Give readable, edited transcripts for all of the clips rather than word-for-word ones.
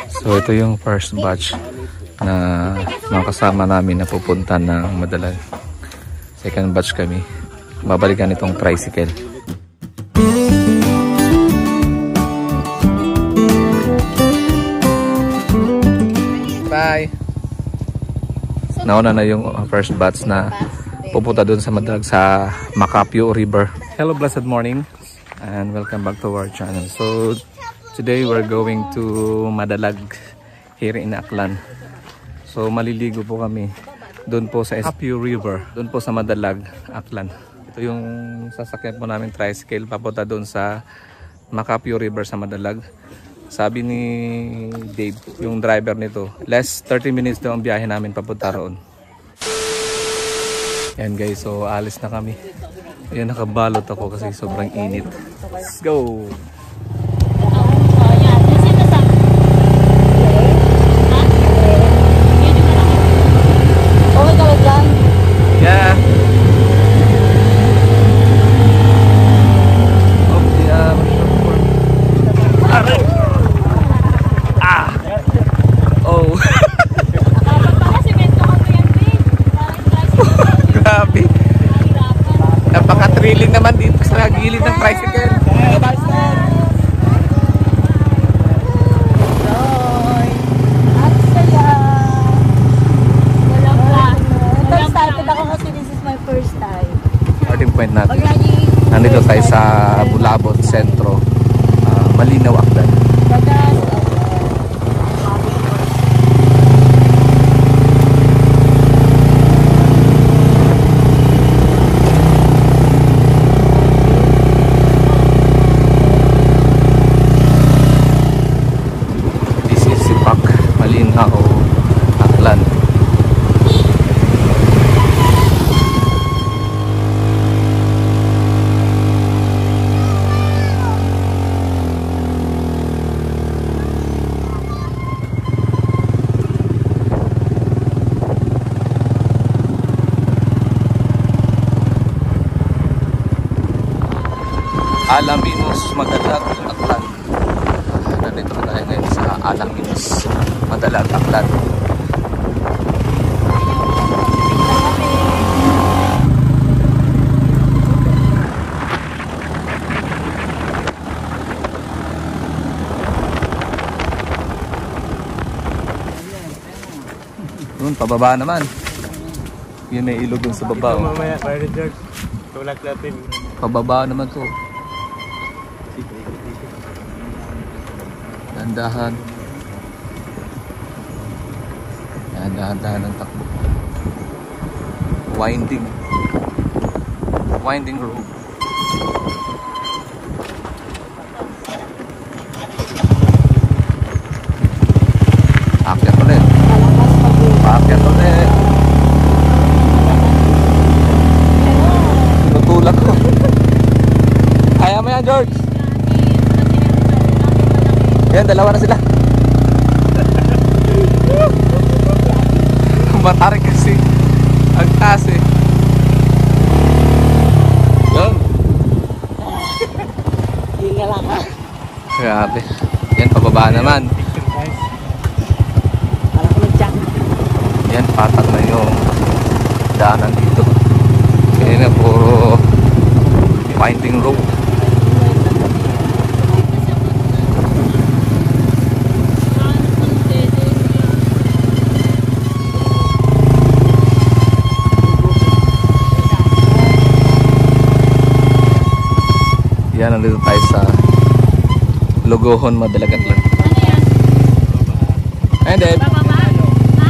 So ito yung first batch na mga kasama namin na pupunta ng Madalag. Second batch kami. Babalikan itong tricycle. Bye! Nauna na yung first batch na pupunta dun sa Madalag sa Makapio River. Hello, blessed morning and welcome back to our channel. So today we're going to Madalag here in Aklan. So maliligo po kami doon po sa Makapio River, doon po sa Madalag, Aklan. Ito yung sasakyan po namin tricycle papunta doon sa Makapio River sa Madalag. Sabi ni Dave, yung driver nito, less 30 minutes daw ang biyahe namin papunta roon. Yan guys, so alis na kami. Ayan, nakabalot ako kasi sobrang init. Let's go! Yeah! Napaka-thrilling naman dito sa gilid ng tricycle. Started ako kasi this is my first time. Starting point natin. Nandito tayo sa Bulabon Sentro, Malinaw, Aklan. Alaminos, Madalag, Aklan. Nandito na tayo ngayon sa Alaminos, Madalag, Aklan. Doon, pababa naman. Yun may ilog dun sa baba. Mamaya, Fire George. Tulak natin. Pababa naman to. Dahan-dahan. Yan, dahan-dahan ng takbo. Winding road. Akyat ulit. Akyat ulit. Tutulak ko. Kaya mo yan, George. Yan, dalawa na sila. Matarik kasi. Ang taas eh. Yan. Hinga lang ha. Grabe. Yan, pababa naman. Para ko mag-jack. Yan, patag na yung daanan dito. Kaya na puro winding road. Yan, nandito tayo sa Logohon, Madalag, Aklan. Ano yan? Ayun, Dave. Bababa? Ha?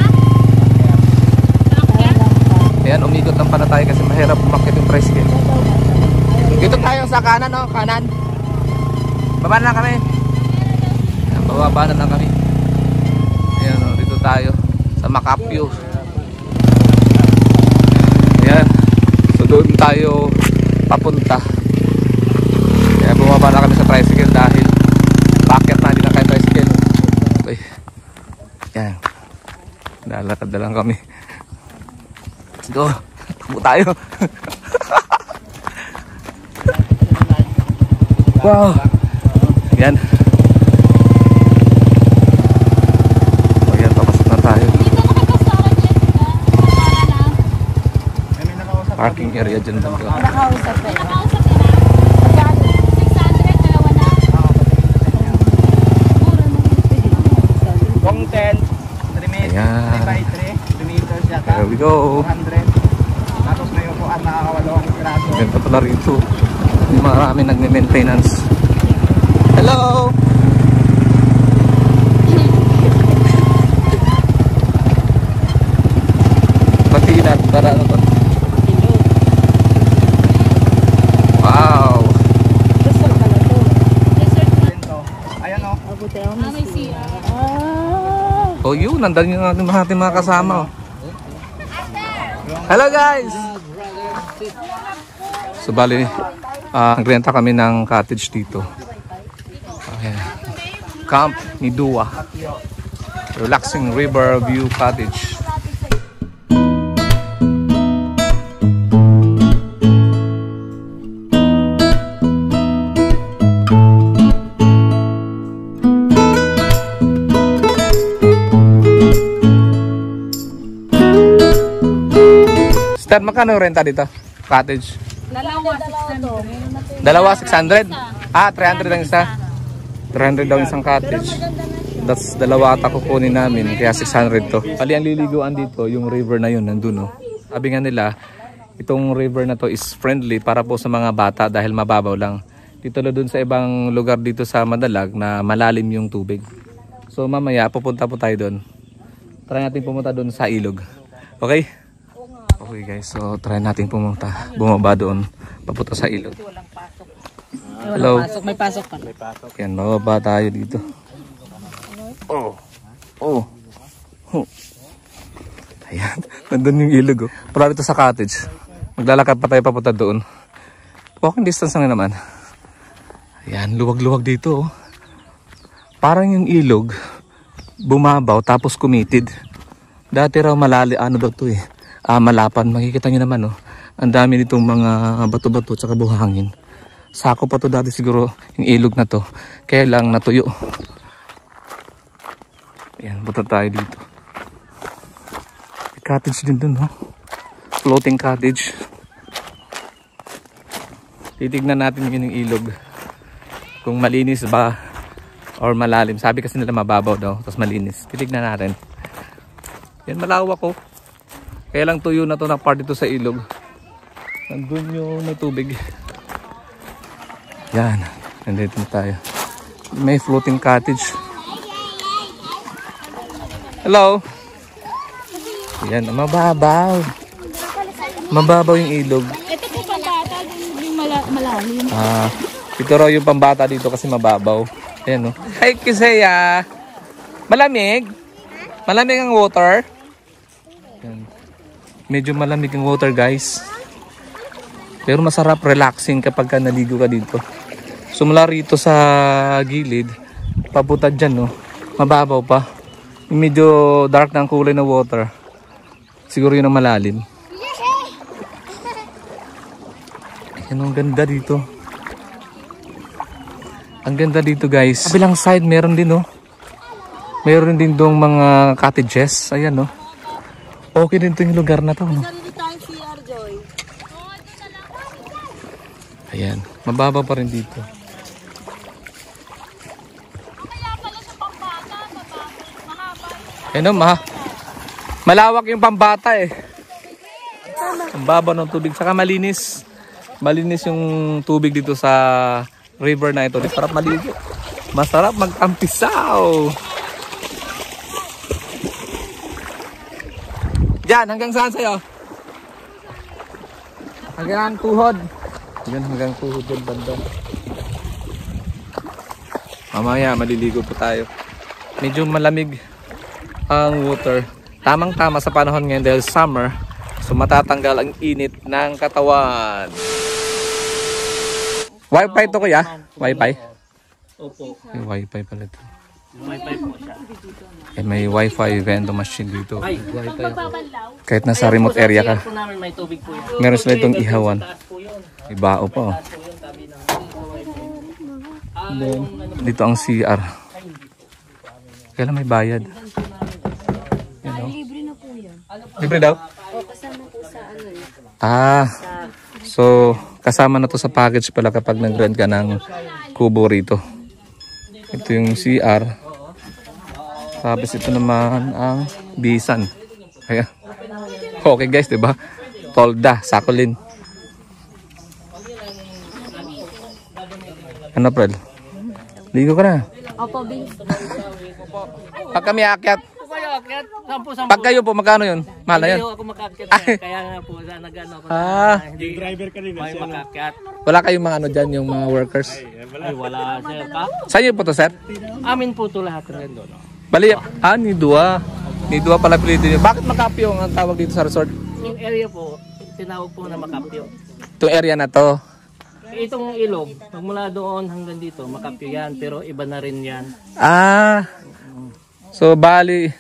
Ayan, umikot lang pala tayo kasi mahirap umakyat yung tricycle. Dito tayo sa kanan, no? Kanan. Baba na lang kami. Ayan, bababa na lang kami. Ayan, no? Dito tayo sa Makapio. Ayan. So doon tayo papunta. Kaya bumaba na kami sa tricycle dahil bakit na, hindi na kayo tricycle. Okay. Yan. Lalakad na lang kami. Let's go. Takbo tayo. Wow. Yan. area dyan banda. Nakausap eh. Nakausap ka na. 600, dalawa na. Kung 10, 3 meters, Ayan. 3 by 3, 2 meters yata. There we go. 400. Tapos may upuan nakakawalong grado. Ganda pala rito. Marami nagme-maintenance. Hello! Batiin para ano to? Wow! Gusto ka na to. Ayan o. Abuti ako Ah, may CR. Ah. Oh yun, nandan yung ating mga kasama. Oh. Hello guys! So bali, nagrenta kami ng cottage dito. Ayan. Camp Nidua. Relaxing River View Cottage. Star, magkano renta dito? Cottage? Dalawa, 600. Dalawa, 600? Ah, 300 ang isa. 300 daw isang cottage. That's dalawa ata kukunin namin, kaya 600 to. Bali ang liliguan dito, yung river na yun, nandun, no? Sabi nga nila, itong river na to is friendly para po sa mga bata dahil mababaw lang. Dito na dun sa ibang lugar dito sa Madalag na malalim yung tubig. So mamaya, pupunta po tayo dun. Try natin pumunta dun sa ilog. Okay? Okay guys, so try natin pumunta. Bumaba doon, papunta sa ilog. Hello. May pasok pa. Yan, bababa tayo dito. Oh. Oh. Oh. Ayan, nandun yung ilog. Oh. Para dito sa cottage. Maglalakad pa tayo papunta doon. Walking distance lang naman. Ayan, luwag-luwag dito. Oh. Parang yung ilog, bumabaw tapos kumitid. Dati raw malali, ano ba ito eh? Malapan. Makikita nyo naman, oh. Ang dami nitong mga bato-bato tsaka buhangin. Sako pa to dati siguro yung ilog na to. Kaya lang natuyo. Ayan, punta tayo dito. May cottage din dun, oh. Floating cottage. Titignan natin yun yung ilog. Kung malinis ba or malalim. Sabi kasi nila mababaw daw, tapos malinis. Titignan natin. Yan, malawak, oh. Kaya lang tuyo na to na part dito sa ilog. Nandun yung may tubig. Yan. Nandito na tayo. May floating cottage. Hello. Yan. Mababaw. Mababaw yung ilog. Ito po pambata, yung malalim. Ito raw yung pambata dito kasi mababaw. Ayan, no. Hi, Kiseya. Malamig? Malamig ang water? Yan. Medyo malamig ang water, guys. Pero masarap, relaxing kapag ka naligo ka dito. So mula rito sa gilid, papunta dyan, no? Mababaw pa. Medyo dark na ang kulay ng water. Siguro yun ang malalim. Ayan, ang ganda dito. Ang ganda dito, guys. Kabilang side, meron din, no? Meron din dong mga cottages. Ayan, no? Okay din itong lugar na to, no? Ayan, mababa pa rin dito. Ayan, no, malawak yung pambata eh. Ang baba ng tubig, saka malinis. Malinis yung tubig dito sa river na ito. Masarap maligo. Masarap magtampisaw. Diyan, hanggang saan sa'yo? Hanggang tuhod. Diyan, hanggang tuhod yung banda. Mamaya, maliligo po tayo. Medyo malamig ang water. Tamang-tama sa panahon ngayon dahil summer. So, matatanggal ang init ng katawan. Wi-Fi to, kuya? Wi-Fi? Opo. May Wi-Fi pala ito. Wi-Fi po siya. May Wi-Fi vending machine dito. Ay, Wi-Fi. Kahit nasa remote area ka. po namin may tubig po yan. Meron sila itong ihawan. Taas po yun. Ibao pa, oh. Taas po yun, tabi ng Dito ang CR. Kailan may bayad? Yan, oh. Libre na po Libre daw? O, kasama po sa ano eh. Ah, so kasama na to sa package pala kapag nag-rent ka ng kubo rito. Ito yung CR. Tapos ito naman ang bisan. Kaya, okay guys, diba? Tolda, Sakulin. Ano, Prel? Ligo ka na. Opo, Bin. Pag kami aakyat, pag kayo po, magkano yun? Mahal na yun? Hindi ako makaakyat kaya nga po nag-ano ako hindi driver ka rin may makaakyat. Wala kayong mga ano dyan, yung mga workers? Ay wala sir pa. Saan yun po to, sir? Amin po ito lahat ng doon. Bali, Nidua. Nidua pala pilito nyo. Bakit Makapyo ang tawag dito sa resort? Yung area po, tinawag po na Makapyo. Itong area na to. Itong ilog, magmula doon hanggang dito, Makapyo yan, pero iba na rin yan. Ah, so bali,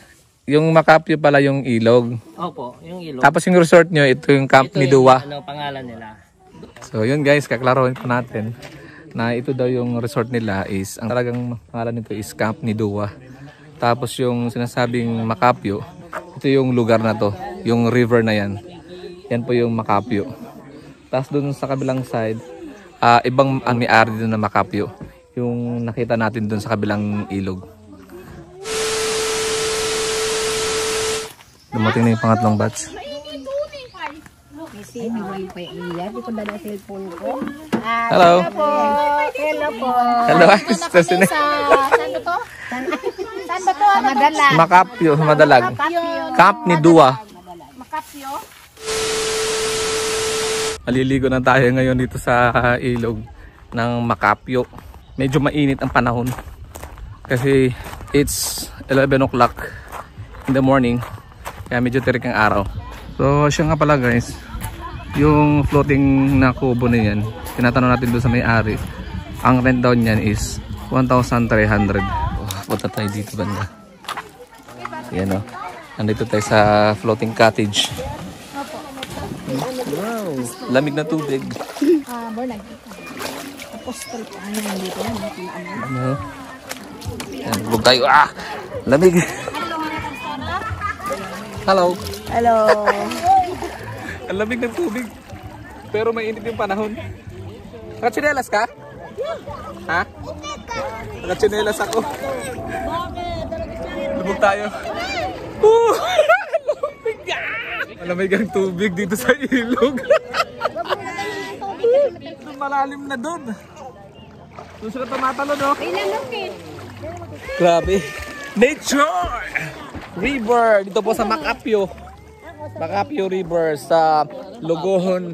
yung Makapyo pala yung ilog. Opo, yung ilog. Tapos yung resort nyo, ito yung Camp Ito Nidua. yung pangalan nila. So yun guys, kaklaroin po natin na ito daw yung resort nila is, ang talagang pangalan nito is Camp Nidua. Tapos yung sinasabing Makapyo, ito yung lugar na to, yung river na yan. Yan po yung Makapyo. Tapos dun sa kabilang side, ibang ang may-ari dun na Makapyo. Yung nakita natin dun sa kabilang ilog. Dumating na yung pangatlong batch. Kasi away pa iya. Di ko dala cellphone ko. Hello. Hello po. Hello, sister Sine. Saan ba to? Saan ba to? Madalag. Makapyo, Madalag. Camp Nidua. Makapyo. Maliligo na tayo ngayon dito sa ilog ng Makapyo. Medyo mainit ang panahon kasi it's 11 o'clock in the morning, kaya medyo tirik ang araw. So siya nga pala guys, yung floating na kubo na yan, tinatanong natin doon sa may-ari, ang rent down niyan is 1,300. Punta tayo dito banda. Yan o, nandito tayo sa floating cottage. Wow, lamig na tubig. Bornag. Apostol pa. Ano yung dito? Ano? Yan, bug tayo. Ah! Lamig! Hello! Hello. Ang lamig ng tubig. Pero mainit yung panahon. Nakatsinelas ka? Ha? Nakatsinelas ako. Lubog tayo. Malamig ang tubig dito sa ilog. Malalim na doon. Doon sila tumatalo, no? Grabe. Nature! River. Dito po sa Makapyo. Makapyo River sa Lugohon,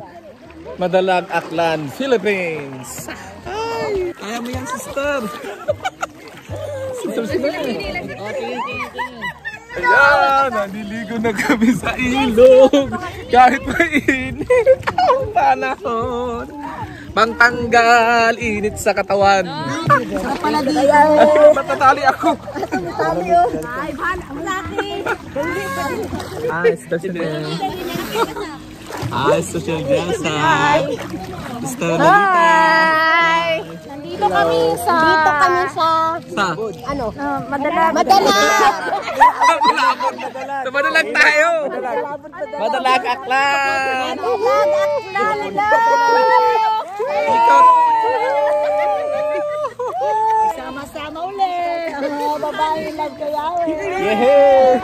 Madalag, Aklan, Philippines. Ay! Kaya mo yan, sister. Sister sila. Ayan, naliligo na kami sa ilog. Kahit mainit ang panahon. Pangtanggal init sa katawan. Matatali ako. Ay, social Jasa. Sister Lolita. Dito kami sa ano? Madalag. Sa Madalag tayo. Madalag, Aklan. Ikot. Sama-sama ulit. Babae lang kaya. Yehey!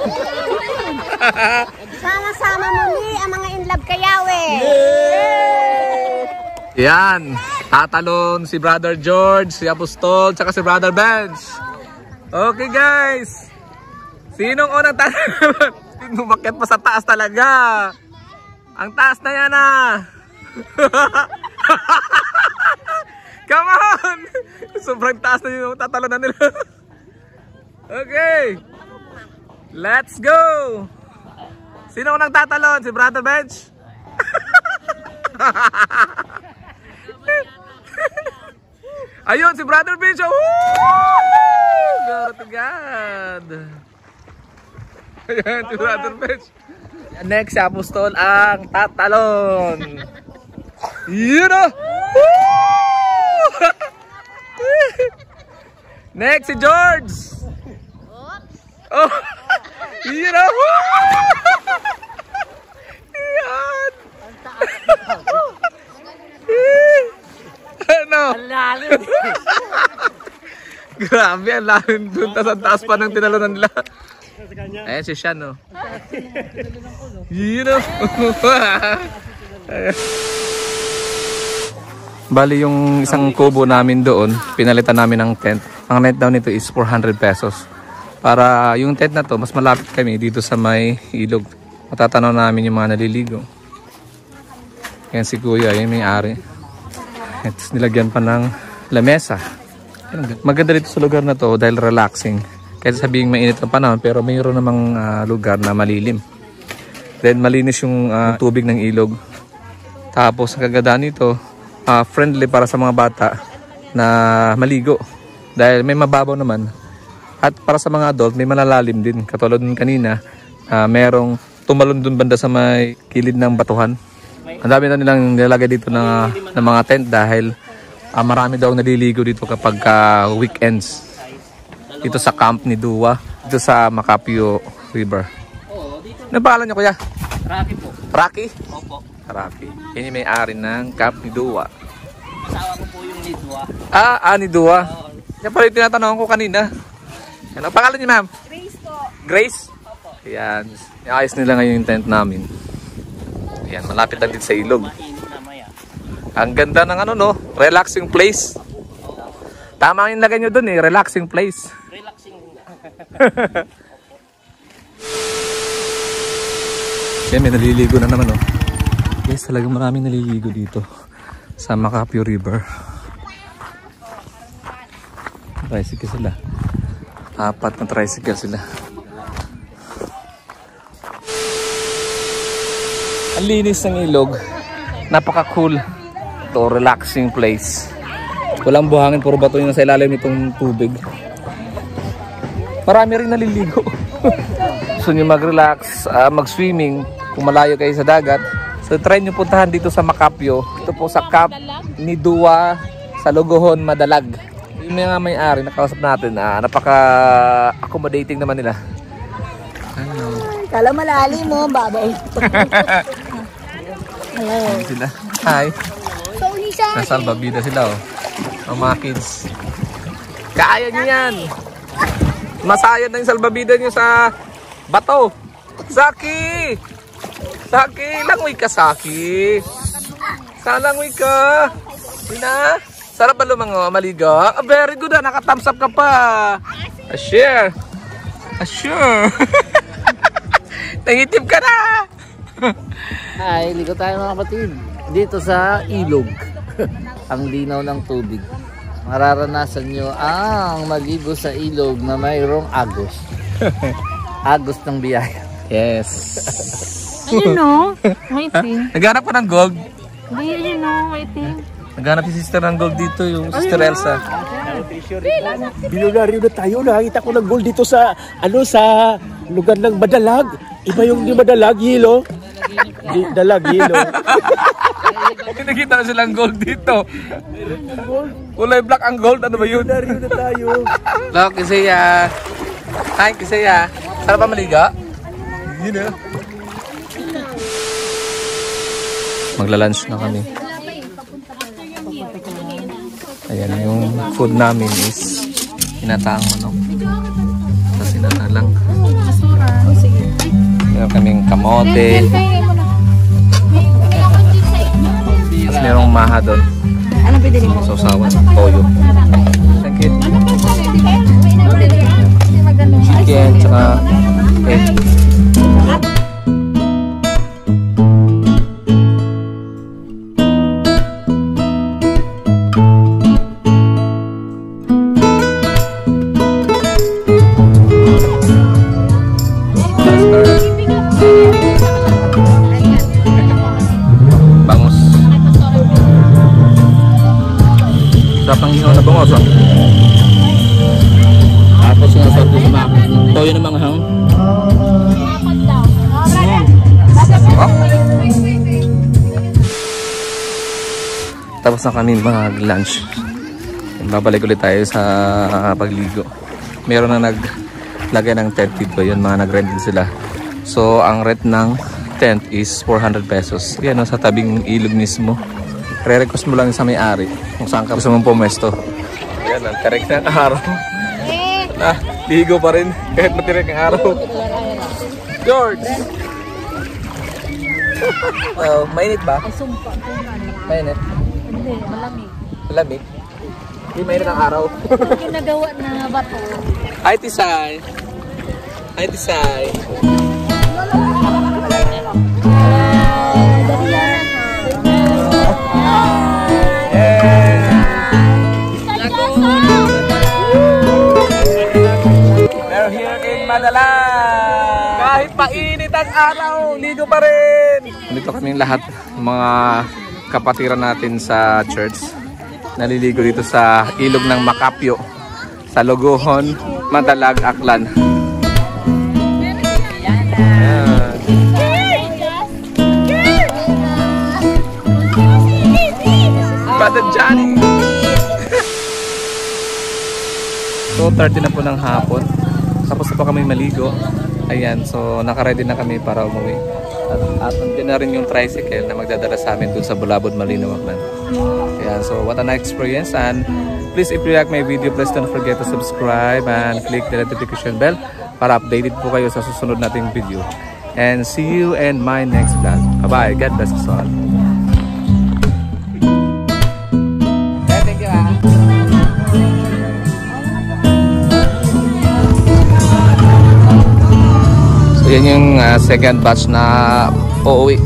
Sama-sama muli ang mga inlove kayawe. Yan. Tatalon si Brother George, si Apostol, tsaka si Brother Bench. Okay guys. Sinong unang tatalon? Umakyat pa sa taas talaga. Ang taas na yan ah. Come on! Sobrang taas na yung tatalon na nila. Okay. Let's go! Sino unang tatalon? Si Brother Bench? Ayun, si Brother Bench! Glory to God! Ayan, si Brother Bench. Next, si Apostol ang tatalon. Yun o! Next, si George! Oh! Yun o! Grabe, ang lalim dun. Ang taas pa ng tinalunan nila. Ayan si Sean, no? Yun, no? Bali yung isang kubo namin doon, pinalitan namin ng tent. Ang rent daw nito is 400 pesos. Para yung tent na to, mas malapit kami dito sa may ilog. Matatanaw namin yung mga naliligo. Yan si Kuya, yung may-ari. At nilagyan pa ng lamesa. Maganda dito sa lugar na to dahil relaxing. Kaya sabihin mainit ang panahon, pero mayroon namang lugar na malilim. Then malinis yung tubig ng ilog. Tapos ang kagandaan nito, friendly para sa mga bata na maligo. Dahil may mababaw naman. At para sa mga adult, may malalalim din. Katulad nun kanina, merong tumalon dun banda sa may kilid ng batuhan. Ang dami na nilang nilalagay dito ng mga tent dahil marami daw naliligo dito kapag weekends. Dito sa camp ni Dua, dito sa Macapio River. Ano pangalan niyo, Kuya? Rocky po. Rocky? Opo. Rocky. Yan yung may-ari ng camp ni Dua. Asawa ko po yung ni Dua. Ni Dua. Yan pala yung tinatanong ko kanina. Ano pangalan niyo, ma'am? Grace po. Grace? Opo. Ayan. Ayos nila ngayon yung tent namin. Ayan, malapit lang dito sa ilog. Mainit na maya. Ang ganda ng ano, no? Relaxing place. Tama yung lagay nyo dun eh. Relaxing place. Relaxing. Yan, may naliligo na naman, oh. Yes, talagang maraming naliligo dito sa Macapio River. Tricycle sila. 4 na tricycle sila. Ang linis ng ilog. Napaka-cool. Ito, relaxing place. Walang buhangin, puro bato yung nasa ilalim nitong tubig. Marami rin naliligo. Gusto nyo mag-relax, mag-swimming, kung malayo kayo sa dagat. So try nyo puntahan dito sa Macapio. Ito po sa Camp ni Dua sa Lugohon, Madalag. Yung mga may-ari, nakausap natin, napaka-accommodating naman nila. Ano? Kala malalim mo, babaw. Hello. Sila. Hi. Nasa Albabida sila, oh. Ang mga kids. Kaya nyo yan. Masayad na yung salbabida nyo sa bato. Saki! Saki! Langoy ka, Saki! Langoy ka! Sina? Sarap ba lumango, maligo? Very good, naka-thumbs up ka pa. Share. Sure. Nangitim ka na. Hi, ligo tayo mga kapatid. Dito sa ilog. Ang linaw ng tubig. Mararanasan nyo ang maligo sa ilog na mayroong agos. Agos ng biyaya. Yes. Ayun no, waiting. Naghanap ka ng gold. Ayun no, waiting. Naghanap si sister ng gold dito, yung sister Elsa. Bilyonaryo na tayo. Nakakita ko ng gold dito sa sa lugar ng Madalag. Iba yung di Madalag, Yelo. Dalag, Yelo. Nakita na silang gold dito. Kulay black ang gold. Ano ba yun? Bilyonaryo na tayo. Look, Kisaya. Hi, Kisaya. Sarap ba maliga? Yun na. Magla-lunch na kami. Ayan, yung food namin is hinataang manok. Tapos sinatalang. Meron kaming kamote. Tapos merong maha doon. Anong pinili mo? Sausawan, toyo. Thank you. Chicken, tsaka egg. Bangus. Sarap ng hinaw na bangus, oh. Tapos yung asal doon sa mga toyo na mga hang. Tapos na kami mag-lunch. Babalik ulit tayo sa pagligo. Meron na naglagay ng tent dito. Yun, mga nag-rent din sila. So, ang rent ng tent is 400 pesos. Yan, no, sa tabing ilog mismo. Re-request mo lang sa may-ari kung saan ka gusto mong pumesto. Yan lang, tarik na ang araw. Ligo pa rin kahit matirik ang araw. George! Mainit ba? Ay, sumpa. Mainit? Hindi, malamig. Malamig? Hindi mainit ang araw. Ginagawa na bato. Hi, Tisay! Hi, Tisay! We're here in Madalag! Kahit painit ang araw, ligo pa rin! Dito kaming lahat, mga kapatiran natin sa church. Naliligo dito sa ilog ng Makapyo, sa Logohon, Madalag, Aklan. Brother Johnny! So 30 na po ng hapon. Tapos na po kami maligo. Ayan, so nakaready na kami para umuwi. At nandiyan na rin yung tricycle na magdadala sa amin dun sa Bulabod, Malinaw, Aklan. Ayan, so what a nice experience. And please, if you like my video, please don't forget to subscribe and click the notification bell para updated po kayo sa susunod nating video. And see you in my next vlog. Bye-bye. God bless us all. Thank you. So yan yung second batch na uuwi.